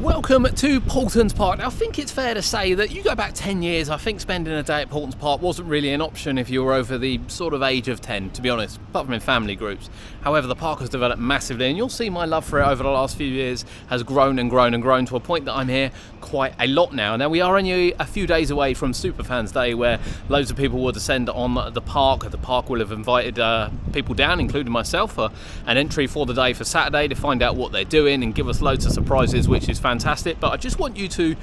Welcome to Paultons Park. Now, I think it's fair to say that you go back 10 years, I think spending a day at Paultons Park wasn't really an option if you were over the sort of age of 10, to be honest, apart from in family groups. However, the park has developed massively, and you'll see my love for it over the last few years has grown and grown and grown to a point that I'm here quite a lot now. Now, we are only a few days away from Superfans Day, where loads of people will descend on the park. The park will have invited people down, including myself, for an entry for the day for Saturday to find out what they're doing and give us loads of surprises, which is fantastic. But I just want you to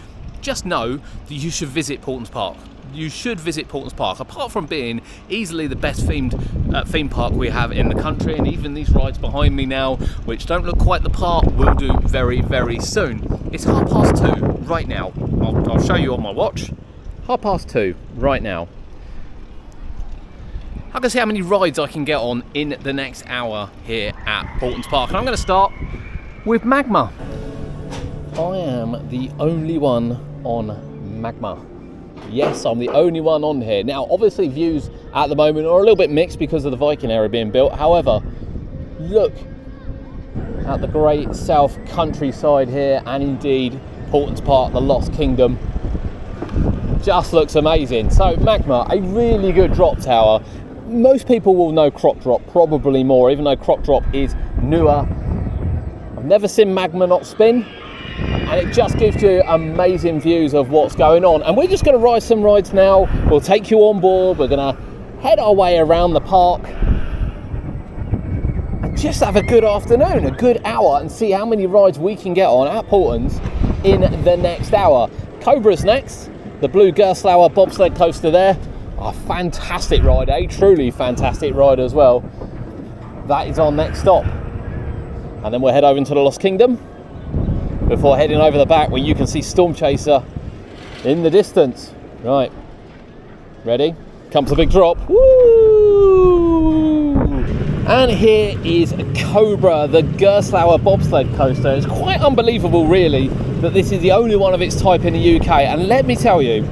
just know that you should visit Paultons Park. You should visit Paultons Park. Apart from being easily the best themed theme park we have in the country, and even these rides behind me now, which don't look quite the part, will do very, very soon. It's 2:30 right now. I'll show you on my watch. 2:30 right now. I can see how many rides I can get on in the next hour here at Paultons Park. And I'm going to start with Magma. I am the only one on Magma. Yes, I'm the only one on here. Now, obviously views at the moment are a little bit mixed because of the Viking area being built. However, look at the great south countryside here, and indeed Paultons Park, the Lost Kingdom. Just looks amazing. So Magma, a really good drop tower. Most people will know Croc Drop, probably more, even though Croc Drop is newer. I've never seen Magma not spin. And it just gives you amazing views of what's going on. And we're just going to ride some rides now. We'll take you on board. We're going to head our way around the park and just have a good afternoon, a good hour, and see how many rides we can get on at Paultons in the next hour. Cobra's next, the blue Ghostly bobsled coaster there. A fantastic ride, a truly fantastic ride as well. That is our next stop. And then we'll head over into the Lost Kingdom before heading over the back, where you can see Storm Chaser in the distance. Right, ready? Comes the big drop. Woo! And here is Cobra, the Ghostly bobsled coaster. It's quite unbelievable, really, that this is the only one of its type in the UK. And let me tell you,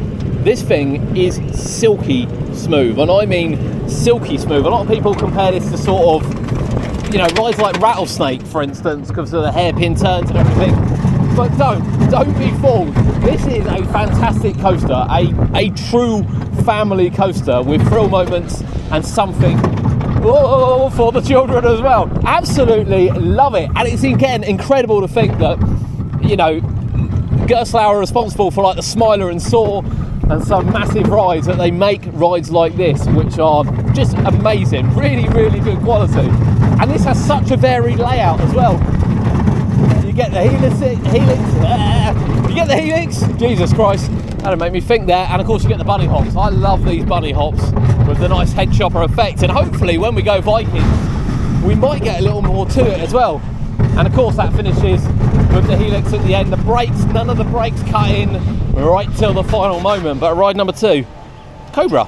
this thing is silky smooth, and I mean silky smooth. A lot of people compare this to sort of, you know, rides like Rattlesnake, for instance, because of the hairpin turns and everything. But don't be fooled. This is a fantastic coaster, a true family coaster with thrill moments and something for the children as well. Absolutely love it. And it's again incredible to think that, you know, Ghostly are responsible for like the Smiler and Saw and some massive rides, that they make rides like this, which are just amazing, really, really good quality. And this has such a varied layout as well. You get the helix, you get the helix, Jesus Christ, that'll make me think there. And of course you get the bunny hops. I love these bunny hops with the nice head chopper effect, and hopefully when we go Vikings we might get a little more to it as well. And of course that finishes with the helix at the end. The brakes, none of the brakes cut in right till the final moment. But ride number 2, Cobra.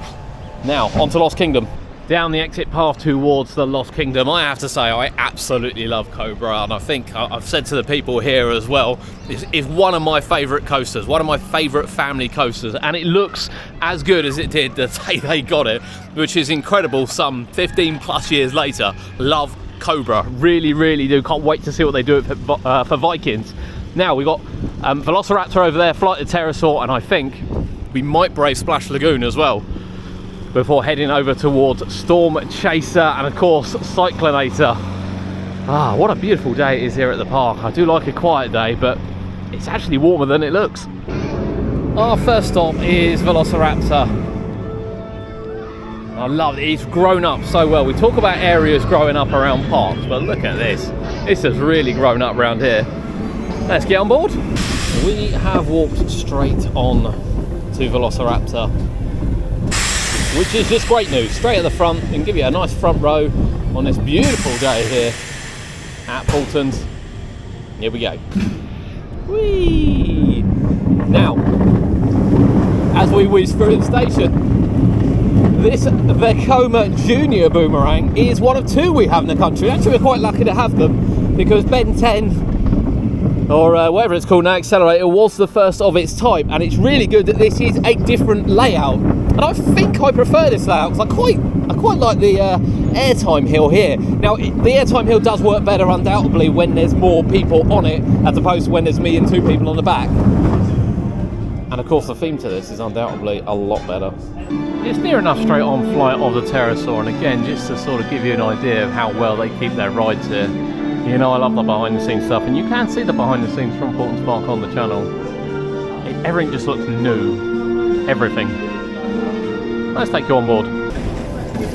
Now onto Lost Kingdom. Down the exit path towards the Lost Kingdom. I have to say, I absolutely love Cobra, and I think I've said to the people here as well, it's one of my favourite coasters, one of my favourite family coasters, and it looks as good as it did the day they got it, which is incredible some 15 plus years later. Love Cobra, really, really do. Can't wait to see what they do for Vikings. Now we've got Velociraptor over there, Flight of Pterosaur, and I think we might brave Splash Lagoon as well before heading over towards Storm Chaser and of course Cyclonator. Ah, what a beautiful day it is here at the park. I do like a quiet day, but it's actually warmer than it looks. Our first stop is Velociraptor. I love it, it's grown up so well. We talk about areas growing up around parks, but look at this. This has really grown up around here. Let's get on board. We have walked straight on to Velociraptor, which is just great news. Straight at the front, and give you a nice front row on this beautiful day here at Paultons. Here we go. Whee! Now, as we whiz through the station, this Vekoma Junior boomerang is one of 2 we have in the country. Actually, we're quite lucky to have them because Ben 10 or whatever it's called now, accelerator, was the first of its type, and it's really good that this is a different layout. And I think I prefer this layout because I quite like the airtime hill here. Now, the airtime hill does work better undoubtedly when there's more people on it, as opposed to when there's me and 2 people on the back. And of course the theme to this is undoubtedly a lot better. It's near enough straight on flight of the pterosaur, and again, just to sort of give you an idea of how well they keep their rides here. You know, I love the behind the scenes stuff, and you can see the behind the scenes from Paultons Park on the channel. Everything just looks new. Everything. Let's take you on board.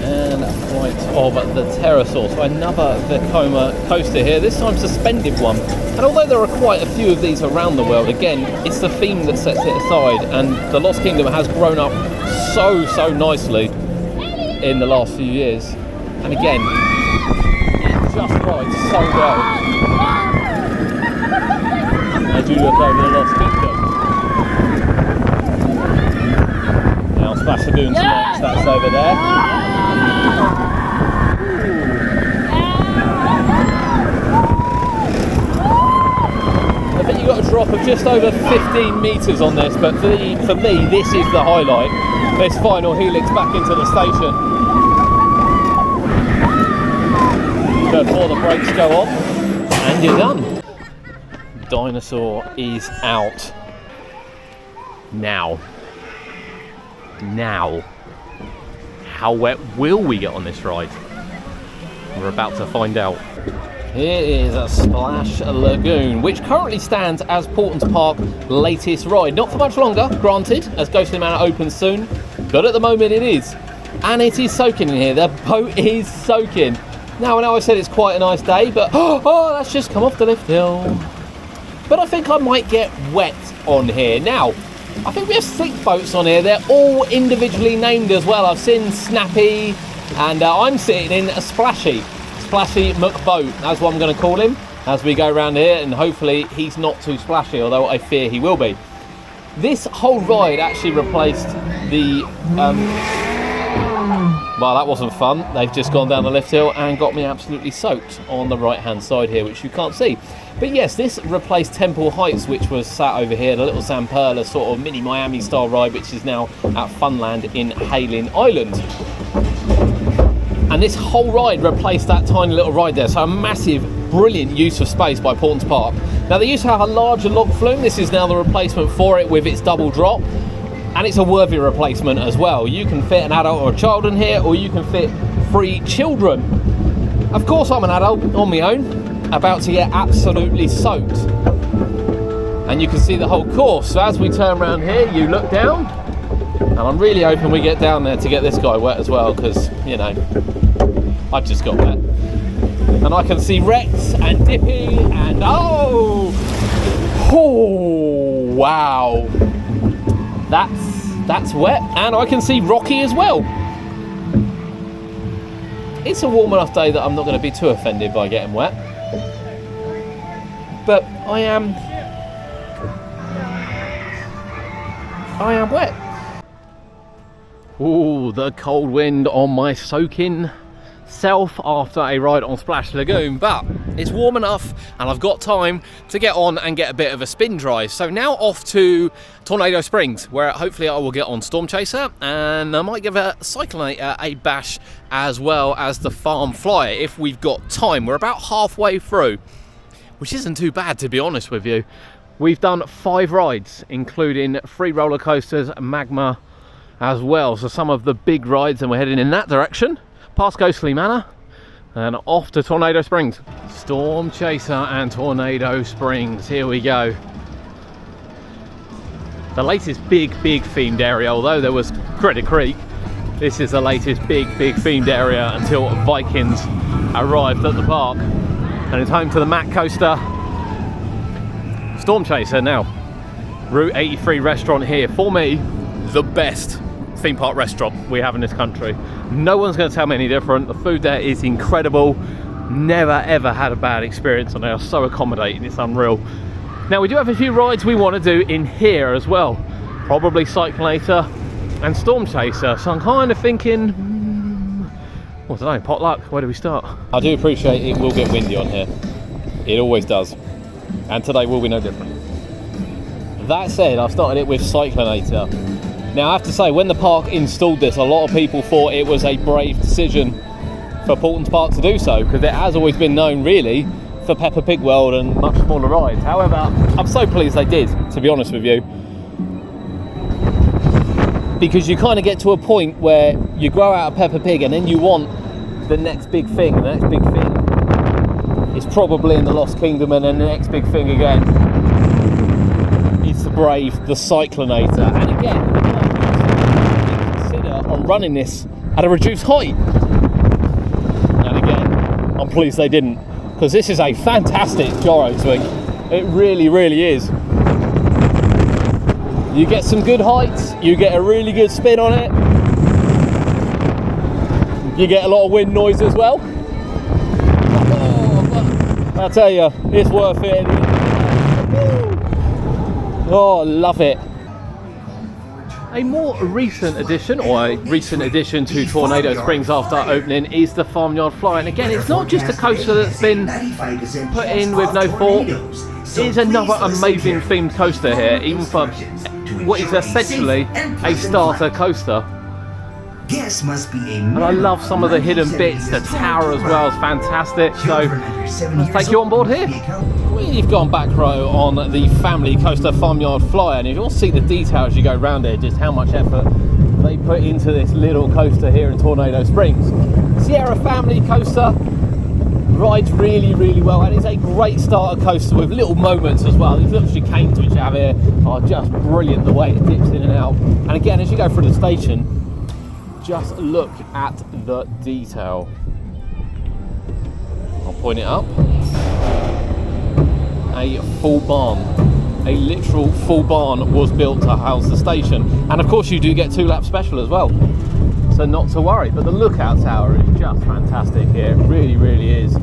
And flight of the pterosaur. So another Vekoma coaster here, this time suspended one. And although there are quite a few of these around the world, again, it's the theme that sets it aside. And the Lost Kingdom has grown up so nicely in the last few years. And again, it just rides so well. I do look over the Lost Kingdom. Now Splash Lagoon's next, that's over there. I think you got a drop of just over 15 metres on this, but for me, this is the highlight. This final helix back into the station. Before the brakes go on, and you're done. Dinosaur is out. Now, how wet will we get on this ride? We're about to find out. Here is a Splash Lagoon, which currently stands as Paultons Park's latest ride. Not for much longer, granted, as Ghostly Manor opens soon, but at the moment it is. And it is soaking in here. The boat is soaking. Now, I know I said it's quite a nice day, but oh, that's just come off the lift hill. But I think I might get wet on here. Now, I think we have 6 boats on here. They're all individually named as well. I've seen Snappy, and I'm sitting in a Splashy McBoat. That's what I'm going to call him as we go around here, and hopefully he's not too splashy, although I fear he will be. This whole ride actually replaced the... well, that wasn't fun. They've just gone down the lift hill and got me absolutely soaked on the right-hand side here, which you can't see. But yes, this replaced Temple Heights, which was sat over here, the little Zamperla sort of mini Miami style ride, which is now at Funland in Hailing Island. And this whole ride replaced that tiny little ride there. So a massive, brilliant use of space by Paultons Park. Now, they used to have a larger log flume. This is now the replacement for it with its double drop. And it's a worthy replacement as well. You can fit an adult or a child in here, or you can fit 3 children. Of course, I'm an adult on my own, about to get absolutely soaked. And you can see the whole course. So as we turn around here, you look down, and I'm really hoping we get down there to get this guy wet as well, because, you know, I've just got wet. And I can see Rex and Dippy and oh wow, that's wet. And I can see Rocky as well. It's a warm enough day that I'm not going to be too offended by getting wet, but I am wet. Ooh, the cold wind on my soaking self after a ride on Splash Lagoon, but it's warm enough and I've got time to get on and get a bit of a spin drive. So now off to Tornado Springs, where hopefully I will get on Storm Chaser, and I might give a Cyclonator a bash as well as the Farm Flyer if we've got time. We're about halfway through, which isn't too bad, to be honest with you. We've done 5 rides, including 3 roller coasters, Magma as well, so some of the big rides, and we're heading in that direction past Ghostly Manor and off to Tornado Springs. Storm Chaser and Tornado Springs, here we go. The latest big themed area, although there was Credit Creek, this is the latest big themed area until Vikings arrived at the park, and it's home to the Mack Coaster. Storm Chaser now. Route 83 restaurant here, for me, the best theme park restaurant we have in this country. No one's going to tell me any different. The food there is incredible. Never ever had a bad experience, and they are so accommodating, it's unreal. Now, we do have a few rides we want to do in here as well, probably Cyclonator and Storm Chaser, so I'm kind of thinking, I don't know, potluck, where do we start? I do appreciate it will get windy on here, it always does. and today will be no different. That said, I've started it with Cyclonator. Now I have to say, when the park installed this, a lot of people thought it was a brave decision for Paultons Park to do so, because it has always been known really for Peppa Pig World and much smaller rides. However, I'm so pleased they did, to be honest with you, because you kind of get to a point where you grow out of Peppa Pig and then you want the next big thing, and the next big thing is probably in the Lost Kingdom, and then the next big thing again is to brave the Cyclonator. And again, consider on running this at a reduced height. And again, I'm pleased they didn't, because this is a fantastic gyro swing. It really, really is. You get some good heights, you get a really good spin on it, you get a lot of wind noise as well. Oh, I'll tell you, it's worth it. Oh, love it. A more recent addition, or a recent addition to Tornado Springs after opening, is the Farmyard Fly. And again, it's not just a coaster that's been put in with no thought. It is another amazing themed coaster here, even for what is essentially a starter coaster. And I love some of the hidden bits. The tower as well is fantastic. So let's take you on board here. We've gone back row on the family coaster Farmyard Flyer, and you'll see the detail as you go around here, just how much effort they put into this little coaster here in Tornado Springs. Sierra family coaster rides really, really well, and it's a great starter coaster with little moments as well. These little chicanes which you have here are just brilliant, the way it dips in and out. And again, as you go through the station, just look at the detail. I'll point it up. A full barn, a literal full barn was built to house the station. And of course you do get 2 lap special as well, so not to worry. But the lookout tower is just fantastic here, it really, really is.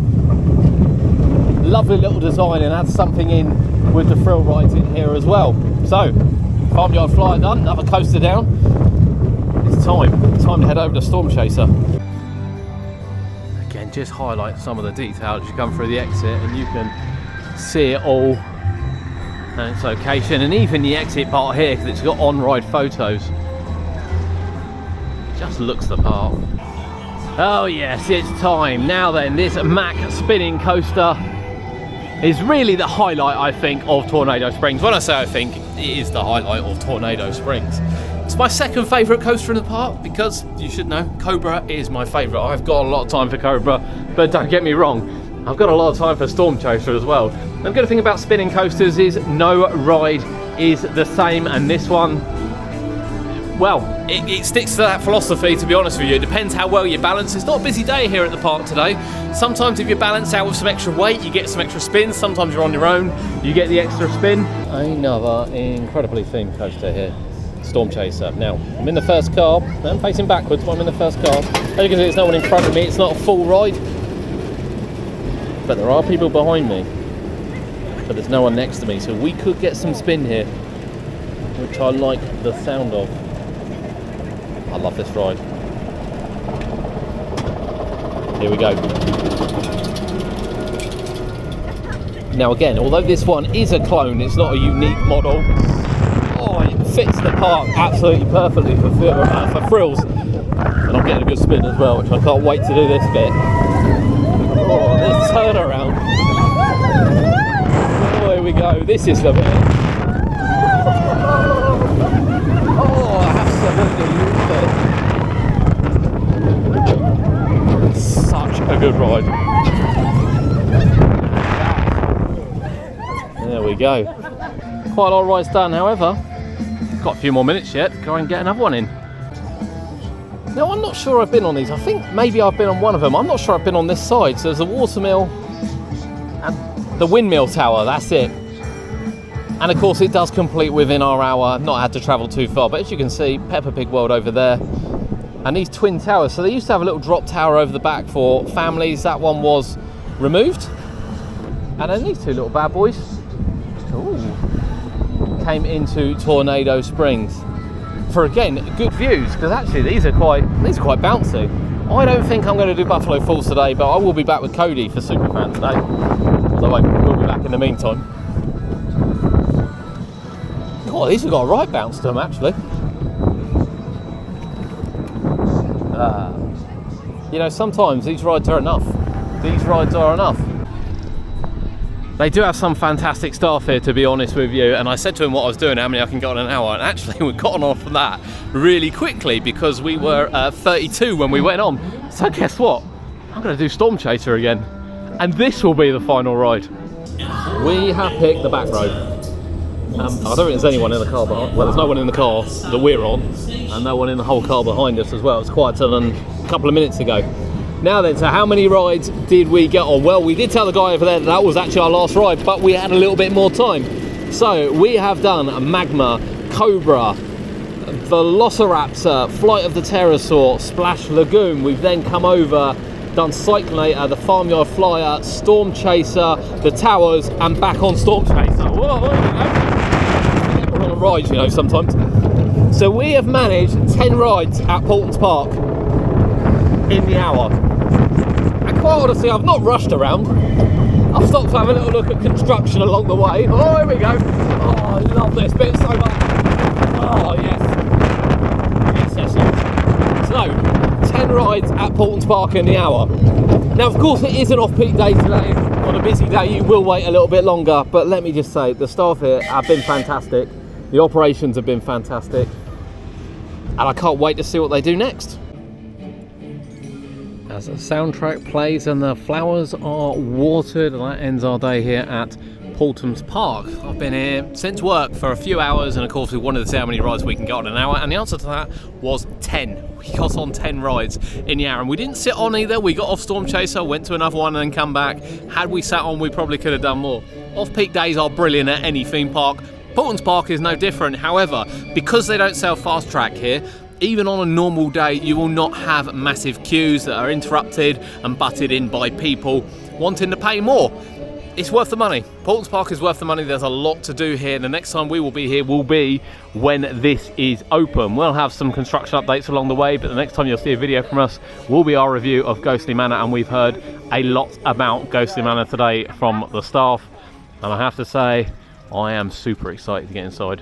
Lovely little design, and adds something in with the thrill rides in here as well. So, Farmyard Flyer done, another coaster down. It's time to head over to Storm Chaser. Again, just highlight some of the detail as you come through the exit, and you can see it all and its location, and even the exit part here, because it's got on-ride photos. It just looks the part. Oh yes, it's time. Now then, this Mack spinning coaster is really the highlight, I think, of Tornado Springs. When I say I think, it is the highlight of Tornado Springs. It's my second favourite coaster in the park, because you should know, Cobra is my favourite. I've got a lot of time for Cobra, but don't get me wrong, I've got a lot of time for Storm Chaser as well. The good thing about spinning coasters is no ride is the same, and this one, well, it sticks to that philosophy, to be honest with you. It depends how well you balance. It's not a busy day here at the park today. Sometimes if you balance out with some extra weight, you get some extra spins. Sometimes you're on your own, you get the extra spin. Another incredibly themed coaster here, Storm Chaser. Now, I'm in the first car. I'm facing backwards, but I'm in the first car. As you can see, there's no one in front of me. It's not a full ride, but there are people behind me, but there's no one next to me, so we could get some spin here, which I like the sound of. I love this ride. Here we go. Now again, although this one is a clone, it's not a unique model. Oh, it fits the park absolutely perfectly for thrills, and I'm getting a good spin as well, which I can't wait to do this bit. Oh, this turnaround. Oh, here we go. This is the bit. Oh, absolutely love it. Such a good ride. There we go. Quite a lot of rides done, however. Got a few more minutes yet. Go and get another one in. Now, I'm not sure I've been on these. I think maybe I've been on one of them. I'm not sure I've been on this side. So there's the watermill and the windmill tower, that's it. And of course it does complete within our hour. I've not had to travel too far, but as you can see, Peppa Pig World over there. And these twin towers. So they used to have a little drop tower over the back for families. That one was removed. And then these 2 little bad boys, ooh, came into Tornado Springs. For again, good views, because actually these are quite bouncy. I don't think I'm going to do Buffalo Falls today, but I will be back with Cody for Superfan today. Although I will be back in the meantime. God, these have got a right bounce to them, actually. You know, sometimes these rides are enough. These rides are enough. They do have some fantastic staff here, to be honest with you, and I said to him what I was doing, how many I can get on an hour, and actually we've gotten off from that really quickly because we were 32 when we went on. So guess what? I'm going to do Storm Chaser again, and this will be the final ride. We have picked the back road. I don't think there's anyone in the car behind. Well, there's no one in the car that we're on, and no one in the whole car behind us as well. It's quieter than a couple of minutes ago. Now then, so how many rides did we get on? Well, we did tell the guy over there that was actually our last ride, but we had a little bit more time. So we have done Magma, Cobra, Velociraptor, Flight of the Pterosaur, Splash Lagoon. We've then come over, done Cyclonator, the Farmyard Flyer, Storm Chaser, the Towers, and back on Storm Chaser. Whoa, there we go. We're on a ride, you know, sometimes. So we have managed 10 rides at Paultons Park in the hour. And quite honestly, I've not rushed around. I've stopped to have a little look at construction along the way. Oh, here we go. Oh, I love this bit so much. Oh, yes. Yes, yes, yes. So, 10 rides at Paultons Park in the hour. Now, of course, it is an off-peak day today. On a busy day, you will wait a little bit longer. But let me just say, the staff here have been fantastic. The operations have been fantastic. And I can't wait to see what they do next. As the soundtrack plays and the flowers are watered, that ends our day here at Paultons Park. I've been here since work for a few hours, and of course we wanted to see how many rides we can get on an hour, and the answer to that was 10. We got on 10 rides in the hour, and we didn't sit on either. We got off Storm Chaser, went to another one and then come back. Had we sat on, we probably could have done more. Off-peak days are brilliant at any theme park. Paultons Park is no different. However, because they don't sell fast track here, even on a normal day, you will not have massive queues that are interrupted and butted in by people wanting to pay more. It's worth the money. Paultons Park is worth the money. There's a lot to do here. The next time we will be here will be when this is open. We'll have some construction updates along the way, but the next time you'll see a video from us will be our review of Ghostly Manor, and we've heard a lot about Ghostly Manor today from the staff, and I have to say, I am super excited to get inside.